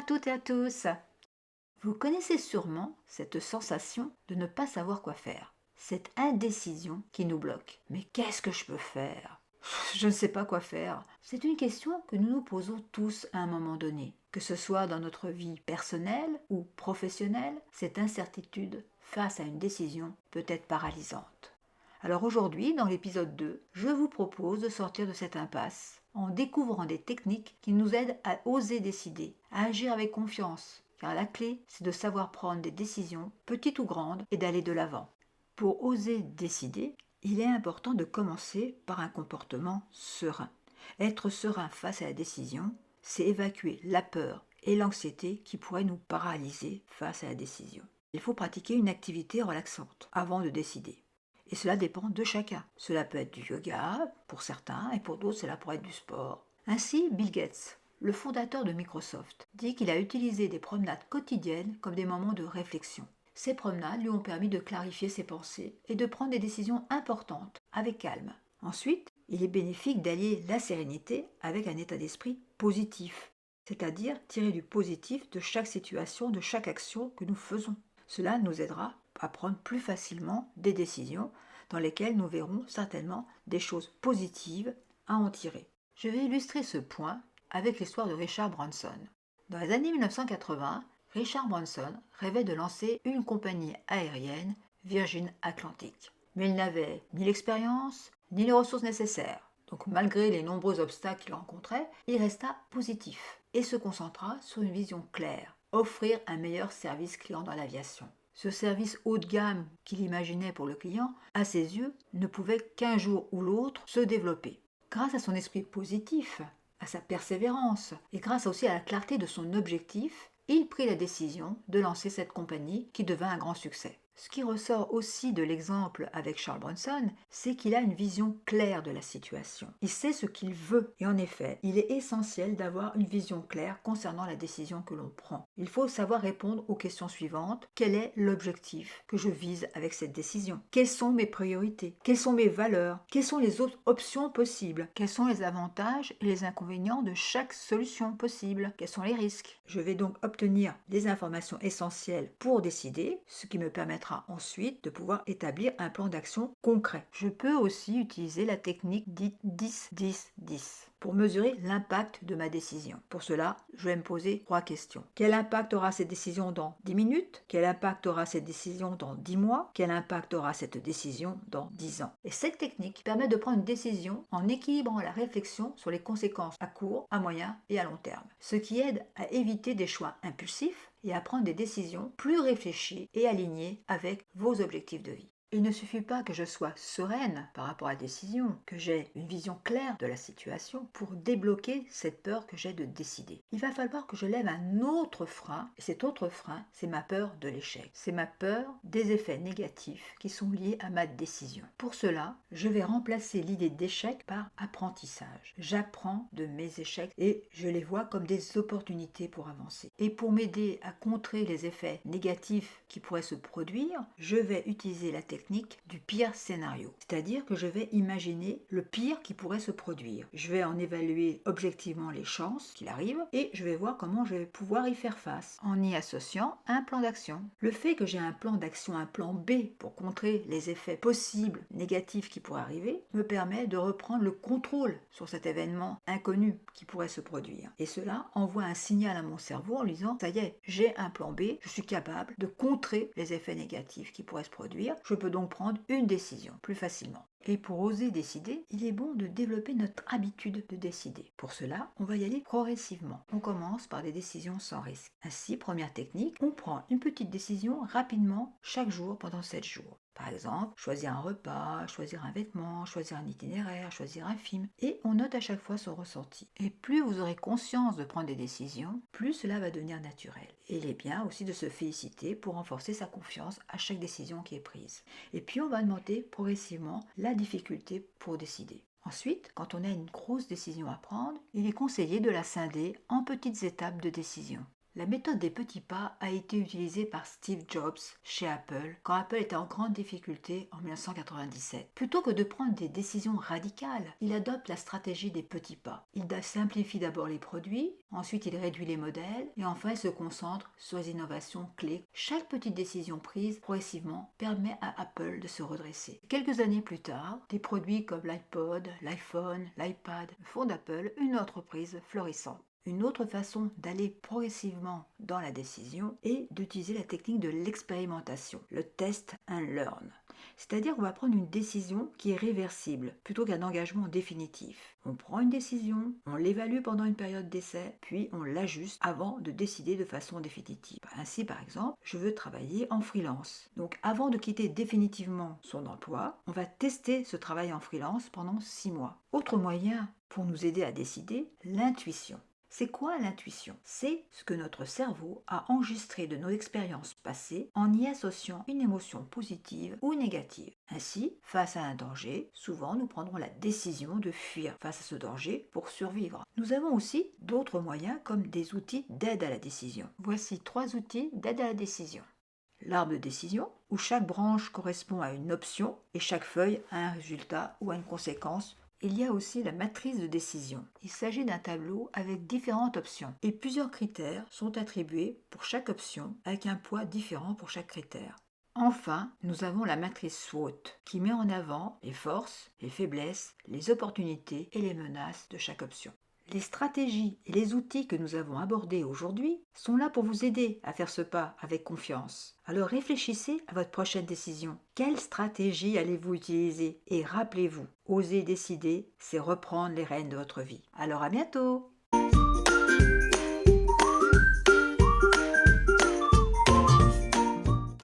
toutes et à tous. Vous connaissez sûrement cette sensation de ne pas savoir quoi faire, cette indécision qui nous bloque. Mais qu'est-ce que je peux faire? Je ne sais pas quoi faire. C'est une question que nous nous posons tous à un moment donné. Que ce soit dans notre vie personnelle ou professionnelle, cette incertitude face à une décision peut être paralysante. Alors aujourd'hui, dans l'épisode 2, je vous propose de sortir de cette impasse en découvrant des techniques qui nous aident à oser décider, à agir avec confiance, car la clé, c'est de savoir prendre des décisions, petites ou grandes, et d'aller de l'avant. Pour oser décider, il est important de commencer par un comportement serein. Être serein face à la décision, c'est évacuer la peur et l'anxiété qui pourraient nous paralyser face à la décision. Il faut pratiquer une activité relaxante avant de décider. Et cela dépend de chacun. Cela peut être du yoga pour certains et pour d'autres cela pourrait être du sport. Ainsi, Bill Gates, le fondateur de Microsoft, dit qu'il a utilisé des promenades quotidiennes comme des moments de réflexion. Ces promenades lui ont permis de clarifier ses pensées et de prendre des décisions importantes avec calme. Ensuite, il est bénéfique d'allier la sérénité avec un état d'esprit positif, c'est-à-dire tirer du positif de chaque situation, de chaque action que nous faisons. Cela nous aidera à prendre plus facilement des décisions dans lesquelles nous verrons certainement des choses positives à en tirer. Je vais illustrer ce point avec l'histoire de Richard Branson. Dans les années 1980, Richard Branson rêvait de lancer une compagnie aérienne Virgin Atlantic. Mais il n'avait ni l'expérience ni les ressources nécessaires. Donc malgré les nombreux obstacles qu'il rencontrait, il resta positif et se concentra sur une vision claire, offrir un meilleur service client dans l'aviation. Ce service haut de gamme qu'il imaginait pour le client, à ses yeux, ne pouvait qu'un jour ou l'autre se développer. Grâce à son esprit positif, à sa persévérance et grâce aussi à la clarté de son objectif, il prit la décision de lancer cette compagnie qui devint un grand succès. Ce qui ressort aussi de l'exemple avec Charles Bronson, c'est qu'il a une vision claire de la situation. Il sait ce qu'il veut et en effet, il est essentiel d'avoir une vision claire concernant la décision que l'on prend. Il faut savoir répondre aux questions suivantes. Quel est l'objectif que je vise avec cette décision? Quelles sont mes priorités? Quelles sont mes valeurs? Quelles sont les autres options possibles? Quels sont les avantages et les inconvénients de chaque solution possible? Quels sont les risques? Je vais donc obtenir des informations essentielles pour décider, ce qui me permettra ensuite de pouvoir établir un plan d'action concret. Je peux aussi utiliser la technique dite 10-10-10 pour mesurer l'impact de ma décision. Pour cela, je vais me poser 3 questions. Quel impact aura cette décision dans 10 minutes? Quel impact aura cette décision dans 10 mois? Quel impact aura cette décision dans 10 ans? Et cette technique permet de prendre une décision en équilibrant la réflexion sur les conséquences à court, à moyen et à long terme. Ce qui aide à éviter des choix impulsifs et à prendre des décisions plus réfléchies et alignées avec vos objectifs de vie. Il ne suffit pas que je sois sereine par rapport à la décision, que j'ai une vision claire de la situation pour débloquer cette peur que j'ai de décider. Il va falloir que je lève un autre frein, et cet autre frein, c'est ma peur de l'échec. C'est ma peur des effets négatifs qui sont liés à ma décision. Pour cela, je vais remplacer l'idée d'échec par apprentissage. J'apprends de mes échecs et je les vois comme des opportunités pour avancer. Et pour m'aider à contrer les effets négatifs qui pourraient se produire, je vais utiliser la technique du pire scénario. C'est-à-dire que je vais imaginer le pire qui pourrait se produire. Je vais en évaluer objectivement les chances qu'il arrive et je vais voir comment je vais pouvoir y faire face en y associant un plan d'action. Le fait que j'ai un plan d'action, un plan B pour contrer les effets possibles négatifs qui pourraient arriver me permet de reprendre le contrôle sur cet événement inconnu qui pourrait se produire. Et cela envoie un signal à mon cerveau en lui disant ça y est, j'ai un plan B, je suis capable de contrer les effets négatifs qui pourraient se produire. Je peux donc prendre une décision plus facilement. Et pour oser décider, il est bon de développer notre habitude de décider. Pour cela, on va y aller progressivement. On commence par des décisions sans risque. Ainsi, première technique, on prend une petite décision rapidement chaque jour pendant 7 jours. Par exemple, choisir un repas, choisir un vêtement, choisir un itinéraire, choisir un film. Et on note à chaque fois son ressenti. Et plus vous aurez conscience de prendre des décisions, plus cela va devenir naturel. Et il est bien aussi de se féliciter pour renforcer sa confiance à chaque décision qui est prise. Et puis on va augmenter progressivement la difficulté pour décider. Ensuite, quand on a une grosse décision à prendre, il est conseillé de la scinder en petites étapes de décision. La méthode des petits pas a été utilisée par Steve Jobs chez Apple quand Apple était en grande difficulté en 1997. Plutôt que de prendre des décisions radicales, il adopte la stratégie des petits pas. Il simplifie d'abord les produits, ensuite il réduit les modèles et enfin il se concentre sur les innovations clés. Chaque petite décision prise progressivement permet à Apple de se redresser. Quelques années plus tard, des produits comme l'iPod, l'iPhone, l'iPad font d'Apple une entreprise florissante. Une autre façon d'aller progressivement dans la décision est d'utiliser la technique de l'expérimentation, le test and learn. C'est-à-dire qu'on va prendre une décision qui est réversible plutôt qu'un engagement définitif. On prend une décision, on l'évalue pendant une période d'essai, puis on l'ajuste avant de décider de façon définitive. Ainsi, par exemple, je veux travailler en freelance. Donc avant de quitter définitivement son emploi, on va tester ce travail en freelance pendant 6 mois. Autre moyen pour nous aider à décider, l'intuition. C'est quoi l'intuition? C'est ce que notre cerveau a enregistré de nos expériences passées en y associant une émotion positive ou négative. Ainsi, face à un danger, souvent nous prendrons la décision de fuir face à ce danger pour survivre. Nous avons aussi d'autres moyens comme des outils d'aide à la décision. Voici 3 outils d'aide à la décision. L'arbre de décision, où chaque branche correspond à une option et chaque feuille a un résultat ou a une conséquence. Il y a aussi la matrice de décision. Il s'agit d'un tableau avec différentes options et plusieurs critères sont attribués pour chaque option avec un poids différent pour chaque critère. Enfin, nous avons la matrice SWOT qui met en avant les forces, les faiblesses, les opportunités et les menaces de chaque option. Les stratégies et les outils que nous avons abordés aujourd'hui sont là pour vous aider à faire ce pas avec confiance. Alors réfléchissez à votre prochaine décision. Quelle stratégie allez-vous utiliser? Et rappelez-vous, oser décider, c'est reprendre les rênes de votre vie. Alors à bientôt!